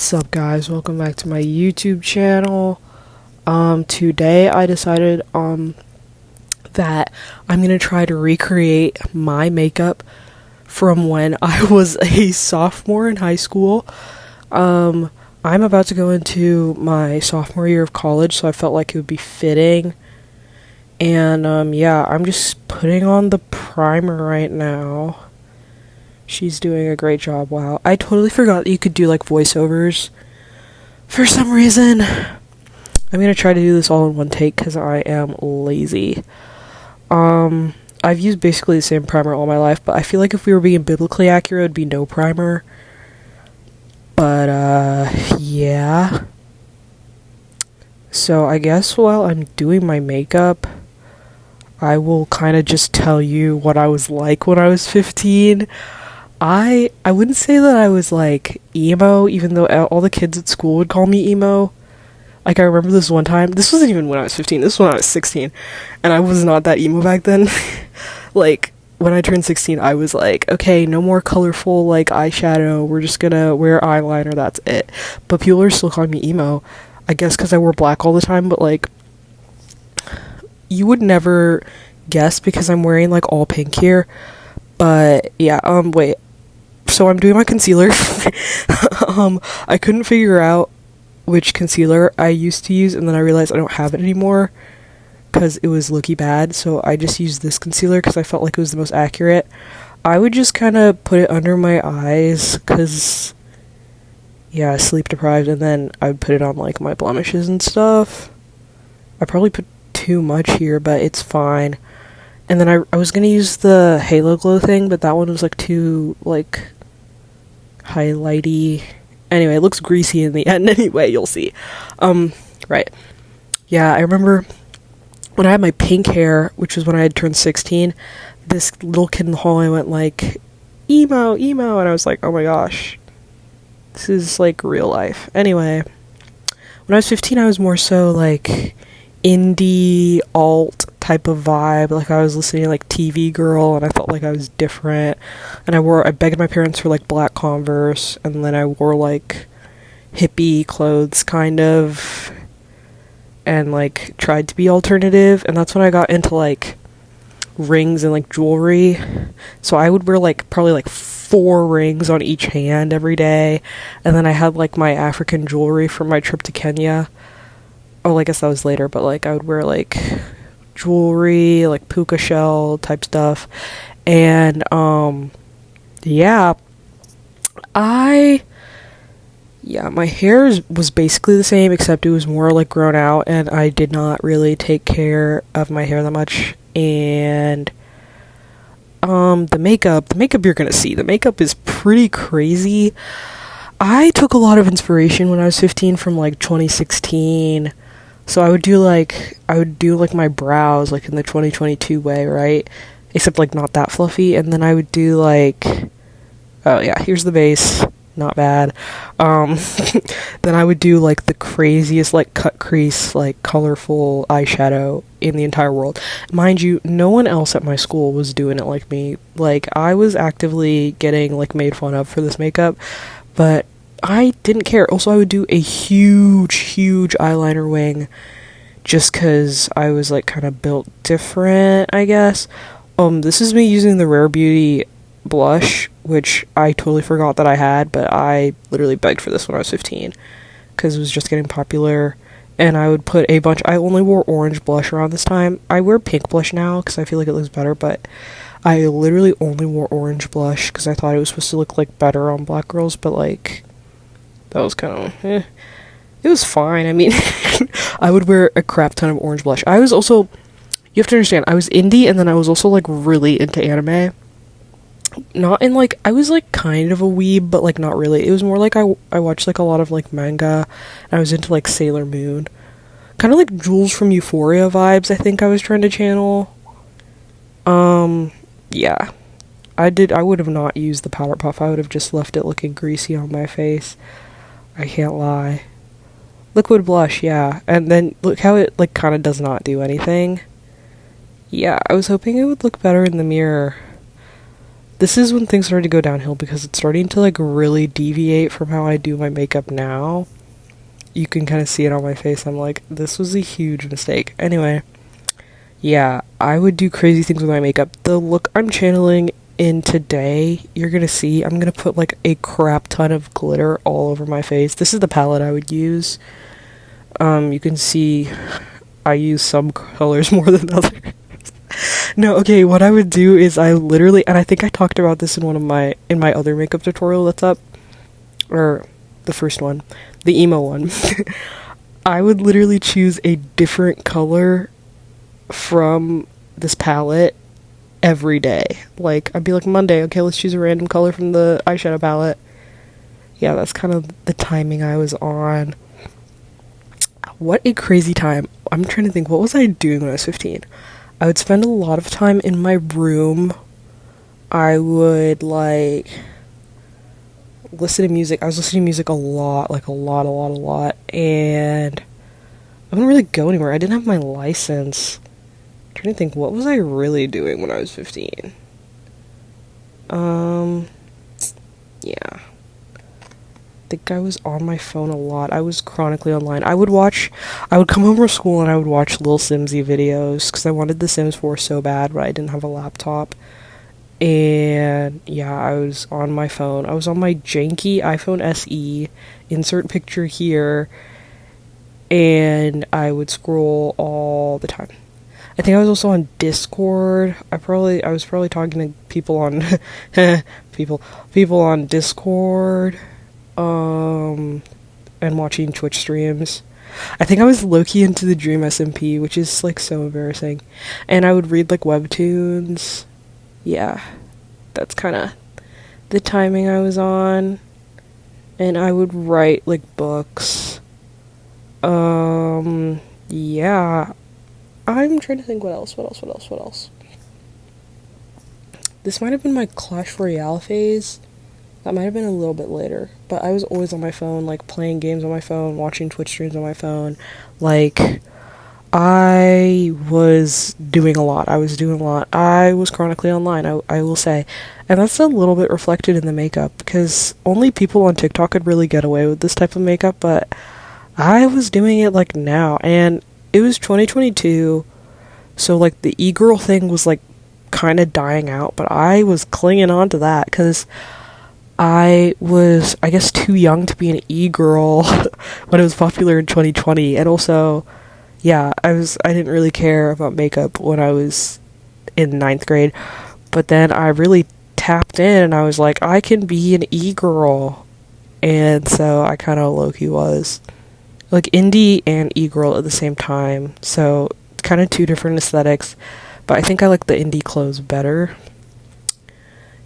What's up, guys? Welcome back to my YouTube channel. Today I decided that I'm gonna try to recreate my makeup from when I was a sophomore in high school. I'm about to go into my sophomore year of college, so I felt like it would be fitting. And yeah, I'm just putting on the primer right now. She's doing a great job. Wow. I totally forgot that you could do like voiceovers for some reason. I'm gonna try to do this all in one take because I am lazy. I've used basically the same primer all my life, but I feel like if we were being biblically accurate, it would be no primer. But, yeah. So I guess while I'm doing my makeup, I will kind of just tell you what I was like when I was 15. I wouldn't say that I was like emo, even though all the kids at school would call me emo. Like, I remember this one time, this wasn't even when I was 15, this was when I was 16, and I was not that emo back then. Like, when I turned 16, I was like, okay, no more colorful, like, eyeshadow, we're just gonna wear eyeliner, that's it. But people are still calling me emo, I guess because I wore black all the time, but like, you would never guess because I'm wearing like all pink here. But yeah, wait. So I'm doing my concealer. I couldn't figure out which concealer I used to use, and then I realized I don't have it anymore because it was looky bad, so I just used this concealer because I felt like it was the most accurate. I would just kind of put it under my eyes because, yeah, sleep deprived, and then I would put it on like my blemishes and stuff. I probably put too much here, but it's fine. And then I was gonna use the Halo Glow thing, but that one was like too like highlighty. Anyway, it looks greasy in the end anyway, you'll see. Right. Yeah, I remember when I had my pink hair, which was when I had turned 16, this little kid in the hallway went like, emo, emo, and I was like, oh my gosh, this is like real life. Anyway, when I was 15, I was more so like indie alt type of vibe. Like, I was listening to like TV Girl, and I felt like I was different, and I begged my parents for like black Converse, and then I wore like hippie clothes kind of, and like tried to be alternative, and that's when I got into like rings and like jewelry. So I would wear like probably like 4 rings on each hand every day, and then I had like my African jewelry from my trip to Kenya. Oh, I guess that was later, but like I would wear like jewelry, like puka shell type stuff. And yeah, my hair was basically the same, except it was more like grown out, and I did not really take care of my hair that much. And the makeup you're gonna see, the makeup is pretty crazy. I took a lot of inspiration when I was 15 from like 2016. So I would do like my brows like in the 2022 way, right? Except like not that fluffy. And then I would do like, oh yeah, here's the base, not bad. Then I would do like the craziest like cut crease, like colorful eyeshadow in the entire world. Mind you, no one else at my school was doing it like me. Like, I was actively getting like made fun of for this makeup, but I didn't care. Also, I would do a huge eyeliner wing just because I was like kind of built different, I guess. This is me using the Rare Beauty blush, which I totally forgot that I had, but I literally begged for this when I was 15 because it was just getting popular. And I would put I only wore orange blush around this time. I wear pink blush now because I feel like it looks better, but I literally only wore orange blush because I thought it was supposed to look like better on black girls, but like, that was kind of, it was fine. I mean, I would wear a crap ton of orange blush. I was also, you have to understand, I was indie, and then I was also, like, really into anime. Not in, like, I was, like, kind of a weeb, but, like, not really. It was more like I watched, like, a lot of, like, manga, and I was into, like, Sailor Moon. Kind of like Jules from Euphoria vibes, I think I was trying to channel. Yeah. I would have not used the powder puff. I would have just left it looking greasy on my face. I can't lie. Liquid blush, yeah. And then look how it like kind of does not do anything. Yeah, I was hoping it would look better in the mirror. This is when things started to go downhill because it's starting to like really deviate from how I do my makeup now. You can kind of see it on my face. I'm like, this was a huge mistake. Anyway, yeah, I would do crazy things with my makeup. The look I'm channeling in today, you're gonna see, I'm gonna put like a crap ton of glitter all over my face. This is the palette I would use. You can see I use some colors more than others. No, okay, what I would do is I literally, and I think I talked about this in in my other makeup tutorial that's up, or the first one, the emo one. I would literally choose a different color from this palette every day. Like, I'd be like, Monday, okay, let's choose a random color from the eyeshadow palette. Yeah, that's kind of the timing I was on. What a crazy time. I'm trying to think, what was I doing when I was 15? I would spend a lot of time in my room. I would, like, listen to music. I was listening to music a lot, like a lot. And I wouldn't really go anywhere. I didn't have my license. I'm trying to think, what was I really doing when I was 15? Yeah. I think I was on my phone a lot. I was chronically online. I would come home from school and I would watch Lil Simsy videos because I wanted The Sims 4 so bad, but I didn't have a laptop. And yeah, I was on my phone. I was on my janky iPhone SE, insert picture here, and I would scroll all the time. I think I was also on Discord. I was probably talking to people on people on Discord. And watching Twitch streams. I think I was low-key into the Dream SMP, which is like so embarrassing. And I would read like webtoons. Yeah, that's kind of the timing I was on. And I would write like books. Yeah. I'm trying to think what else. This might have been my Clash Royale phase. That might have been a little bit later, but I was always on my phone, like, playing games on my phone, watching Twitch streams on my phone. Like, I was doing a lot. I was chronically online, I will say. And that's a little bit reflected in the makeup, because only people on TikTok could really get away with this type of makeup, but I was doing it, like, now. And it was 2022, so, like, the e-girl thing was, like, kind of dying out, but I was clinging on to that, because I was, I guess, too young to be an e-girl when it was popular in 2020, and also, yeah, I didn't really care about makeup when I was in 9th grade, but then I really tapped in, and I was like, I can be an e-girl, and so I kind of low-key was, like, indie and e-girl at the same time, so kind of two different aesthetics, but I think I like the indie clothes better.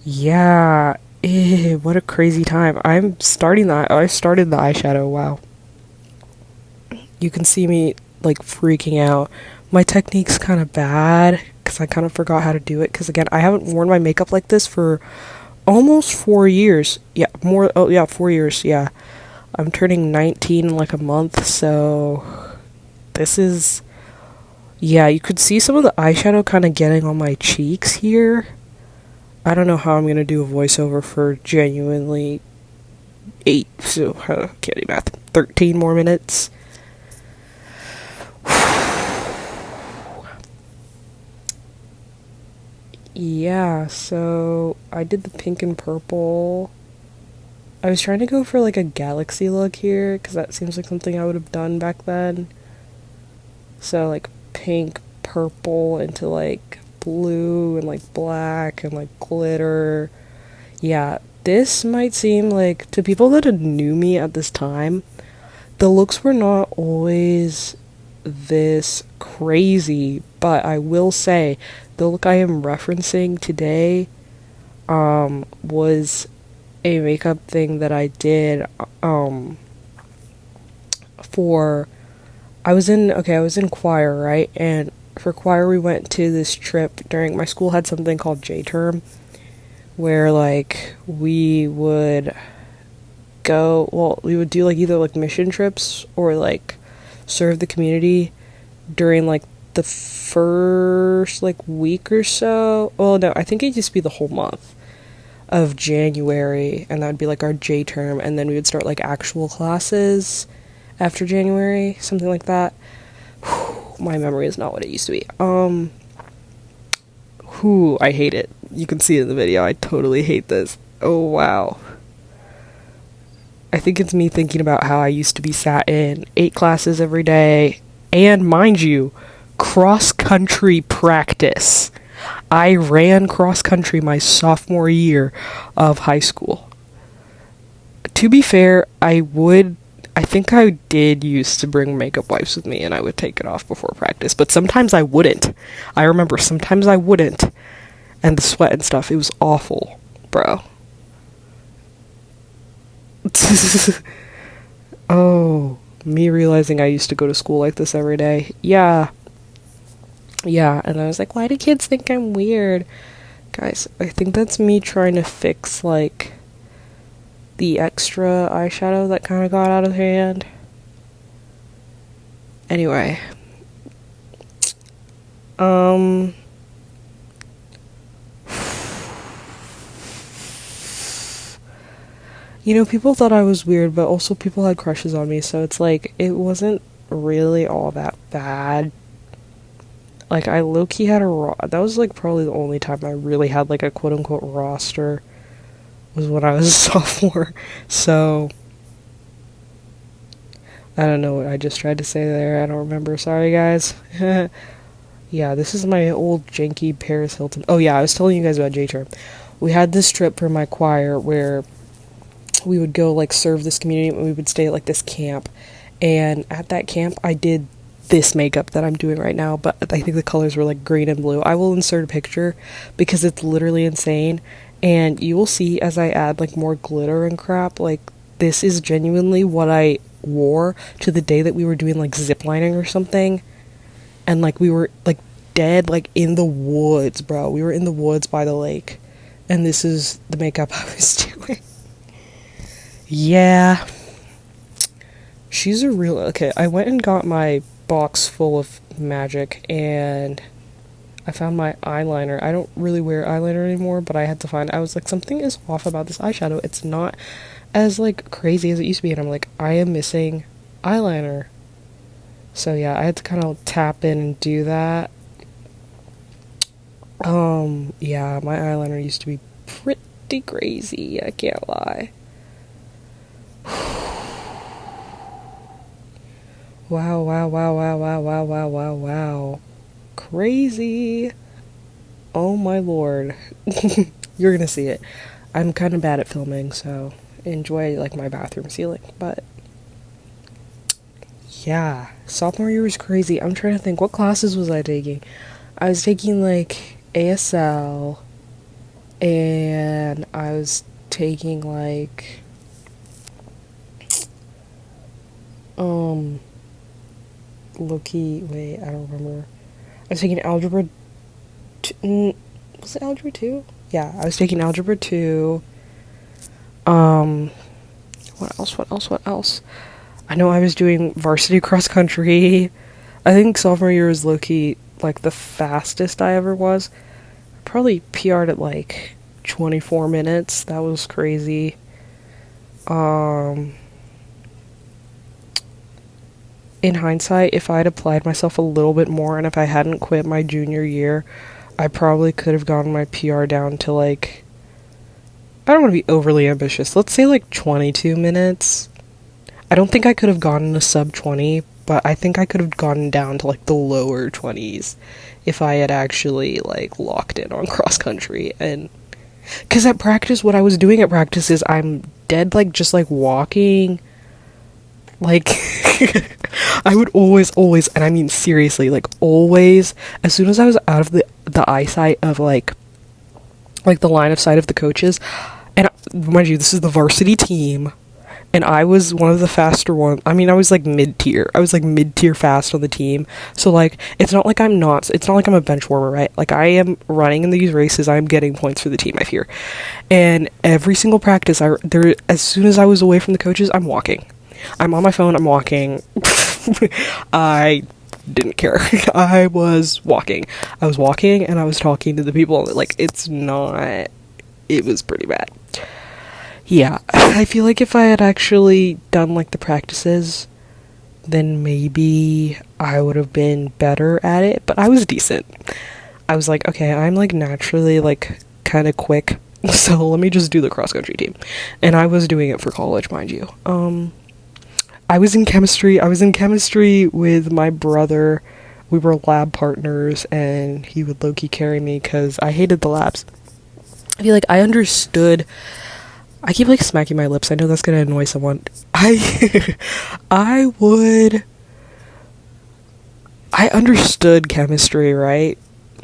Yeah. What a crazy time. I started the eyeshadow, wow. You can see me, like, freaking out. My technique's kind of bad, because I kind of forgot how to do it, because, again, I haven't worn my makeup like this for almost 4 years. Yeah, 4 years, yeah. I'm turning 19 in, like, a month, so this is... Yeah, you could see some of the eyeshadow kind of getting on my cheeks here. I don't know how I'm gonna do a voiceover for genuinely 13 more minutes. Yeah, so I did the pink and purple. I was trying to go for like a galaxy look here, because that seems like something I would have done back then. So like pink, purple into like blue and like black and like glitter. Yeah, this might seem like, to people that knew me at this time, the looks were not always this crazy, but I will say the look I am referencing today was a makeup thing that I did for I was in choir, right? And for choir we went to this trip during my school had something called J term, where like we would do like either like mission trips or like serve the community during like the first like week or so. Well, no, I think it'd just be the whole month. of January, and that would be like our J term, and then we would start like actual classes after January, something like that. My memory is not what it used to be. I hate it. You can see it in the video. I totally hate this. Oh, wow. I think it's me thinking about how I used to be sat in 8 classes every day, and mind you, cross-country practice. I ran cross-country my sophomore year of high school. To be fair, I think I did used to bring makeup wipes with me, and I would take it off before practice, but sometimes I wouldn't. I remember sometimes I wouldn't, and the sweat and stuff, it was awful, bro. Oh, me realizing I used to go to school like this every day. Yeah, and I was like, why do kids think I'm weird? Guys, I think that's me trying to fix, like, the extra eyeshadow that kind of got out of hand. Anyway. You know, people thought I was weird, but also people had crushes on me, so it's like, it wasn't really all that bad. Like, I low-key had that was, like, probably the only time I really had, like, a quote-unquote roster, was when I was a sophomore. So, I don't know what I just tried to say there. I don't remember. Sorry, guys. Yeah, this is my old janky Paris Hilton. Oh, yeah, I was telling you guys about J-Term. We had this trip for my choir where we would go, like, serve this community, and we would stay at, like, this camp. And at that camp, I did this makeup that I'm doing right now, but I think the colors were, like, green and blue. I will insert a picture because it's literally insane. And you will see as I add, like, more glitter and crap, like, this is genuinely what I wore to the day that we were doing, like, ziplining or something. And, like, we were, like, dead, like, in the woods, bro. We were in the woods by the lake. And this is the makeup I was doing. Yeah. She's a real... Okay, I went and got my box full of magic, and I found my eyeliner. I don't really wear eyeliner anymore, but I had to find... I was like, something is off about this eyeshadow. It's not as, like, crazy as it used to be, and I'm like, I am missing eyeliner. So, yeah, I had to kind of tap in and do that. Yeah, my eyeliner used to be pretty crazy, I can't lie. Wow. Crazy. Oh my lord. You're gonna see it. I'm kind of bad at filming, so enjoy, like, my bathroom ceiling, but yeah, sophomore year was crazy. I'm trying to think, what classes was I taking? I was taking, like, ASL, and I was taking, like, low-key, wait, I don't remember. I was taking algebra, was it algebra 2? Yeah, I was taking algebra 2. What else? I know I was doing varsity cross country. I think sophomore year was low-key, like, the fastest I ever was. Probably PR'd at, like, 24 minutes. That was crazy. In hindsight, if I'd applied myself a little bit more, and if I hadn't quit my junior year, I probably could have gotten my PR down to, like, I don't want to be overly ambitious. Let's say, like, 22 minutes. I don't think I could have gotten a sub 20, but I think I could have gotten down to, like, the lower 20s if I had actually, like, locked in on cross country. And because at practice, what I was doing at practice is I'm dead, like, just, like, walking, like, I would always, and I mean seriously, like, always, as soon as I was out of the eyesight of, like, the line of sight of the coaches, and mind you, this is the varsity team, and I was one of the faster ones. I mean, I was, like, mid-tier. I was, like, mid-tier fast on the team. So, like, it's not like I'm a bench warmer, right? Like, I am running in these races. I'm getting points for the team, I fear. And every single practice, as soon as I was away from the coaches, I'm walking. I'm on my phone, I'm walking. I didn't care. I was walking, and I was talking to the people. Like, it's not it was pretty bad. Yeah, I feel like if I had actually done like the practices, then maybe I would have been better at it, but I was decent. I was like, okay, I'm like naturally like kind of quick, so let me just do the cross country team. And I was doing it for college, mind you. I was in chemistry with my brother. We were lab partners, and he would low-key carry me because I hated the labs. I feel like I understood. I keep like smacking my lips. I know that's gonna annoy someone. I understood chemistry, right?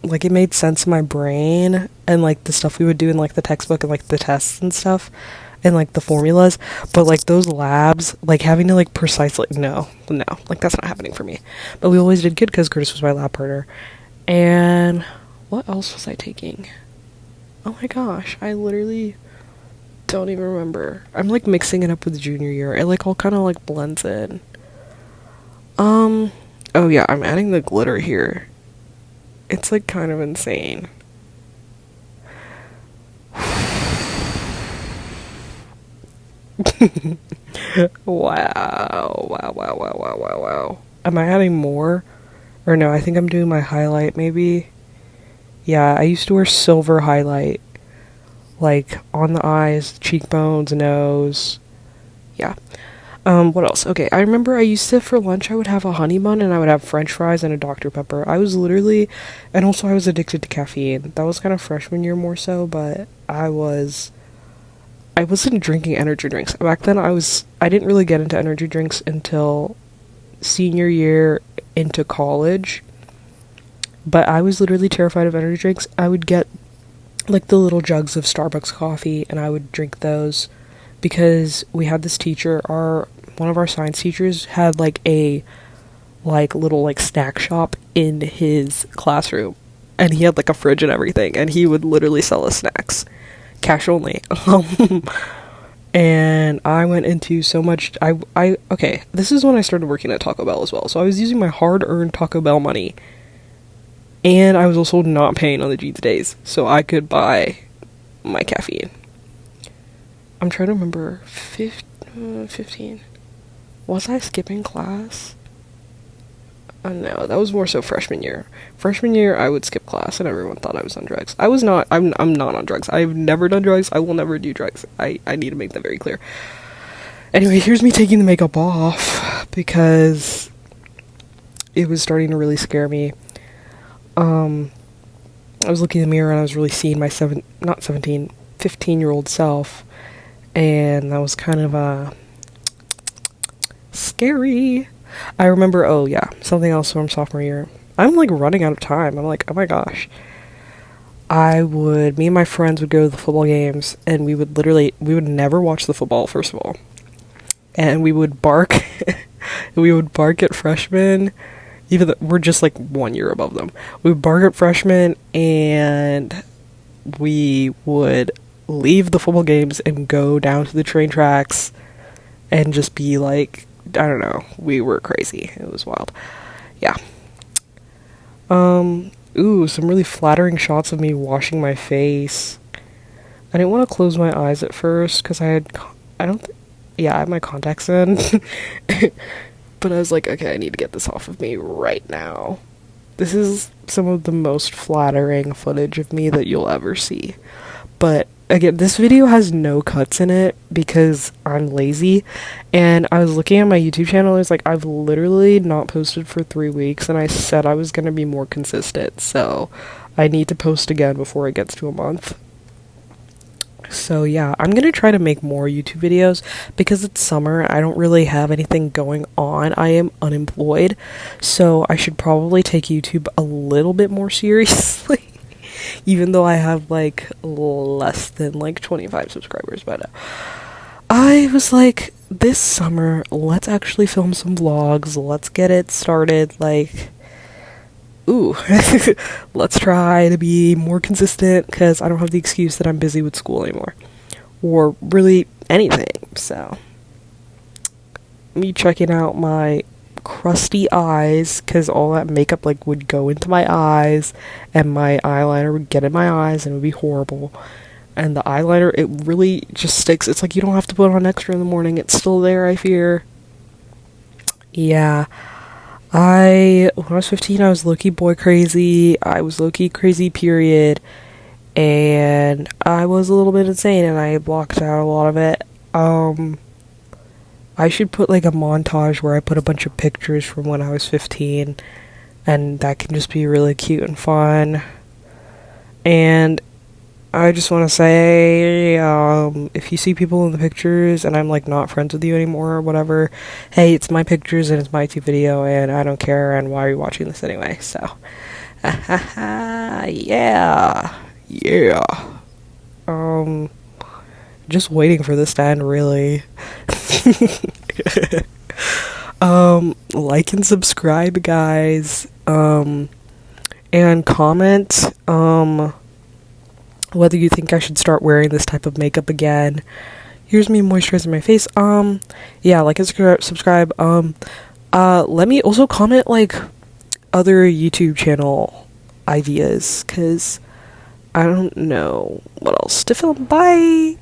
Like it made sense in my brain, and like the stuff we would do in like the textbook and like the tests and stuff and like the formulas, but like those labs, like having to like precisely no, like that's not happening for me. But we always did good because Curtis was my lab partner. And what else was I taking? Oh my gosh, I literally don't even remember. I'm like mixing it up with junior year. It like all kind of like blends in. Oh yeah, I'm adding the glitter here. It's like kind of insane. Wow. Am I adding more? Or no, I think I'm doing my highlight maybe. Yeah, I used to wear silver highlight. Like on the eyes, cheekbones, nose. Yeah. What else? Okay, I remember I used to, for lunch, I would have a honey bun and I would have french fries and a Dr. Pepper. I was literally, and also I was addicted to caffeine. That was kind of freshman year more so, but I wasn't drinking energy drinks. Back then I didn't really get into energy drinks until senior year into college. But I was literally terrified of energy drinks. I would get like the little jugs of Starbucks coffee and I would drink those because we had this teacher, one of our science teachers had like a like little like snack shop in his classroom, and he had like a fridge and everything, and he would literally sell us snacks, cash only. And I went into so much. Okay, this is when I started working at Taco Bell as well, so I was using my hard-earned Taco Bell money, and I was also not paying on the jeans days, so I could buy my caffeine. I'm trying to remember. 15. Was I skipping class? No, that was more so freshman year. Freshman year, I would skip class, and everyone thought I was on drugs. I was not. I'm not on drugs. I've never done drugs. I will never do drugs. I need to make that very clear. Anyway, here's me taking the makeup off because it was starting to really scare me. I was looking in the mirror and I was really seeing my 15-year-old self, and that was kind of scary. I remember, oh yeah, something else from sophomore year. I'm like running out of time. I'm like, oh my gosh. Me and my friends would go to the football games, and we would never watch the football, first of all. And we would bark, at freshmen, even though we're just like 1 year above them. We would bark at freshmen, and we would leave the football games and go down to the train tracks and just be like, I don't know, we were crazy. It was wild. Yeah. Ooh, some really flattering shots of me washing my face. I didn't want to close my eyes at first because I had my contacts in. But I was like, okay, I need to get this off of me right now. This is some of the most flattering footage of me that you'll ever see. But again, this video has no cuts in it because I'm lazy, and I was looking at my YouTube channel and it's like, I've literally not posted for 3 weeks, and I said I was gonna be more consistent, so I need to post again before it gets to a month. So yeah, I'm gonna try to make more YouTube videos because it's summer. I don't really have anything going on. I am unemployed, so I should probably take YouTube a little bit more seriously. Even though I have like less than like 25 subscribers. But I was like, this summer, let's actually film some vlogs. Let's get it started. Like, ooh, let's try to be more consistent because I don't have the excuse that I'm busy with school anymore, or really anything. So me checking out my crusty eyes because all that makeup like would go into my eyes and my eyeliner would get in my eyes and it would be horrible. and the eyeliner, it really just sticks. It's like you don't have to put on extra in the morning. It's still there, I fear. Yeah. When I was 15, I was low-key boy crazy. I was low-key crazy, period. And I was a little bit insane, and I blocked out a lot of it. I should put like a montage where I put a bunch of pictures from when I was 15, and that can just be really cute and fun. And I just want to say, if you see people in the pictures and I'm like not friends with you anymore or whatever, hey, it's my pictures and it's my YouTube video and I don't care, and why are you watching this anyway? So, yeah, yeah. Just waiting for this to end, really. Like and subscribe, guys. And comment, whether you think I should start wearing this type of makeup again. Here's me moisturizing my face. Yeah, like and subscribe. Let me also comment, like, other YouTube channel ideas, because I don't know what else to film. Bye!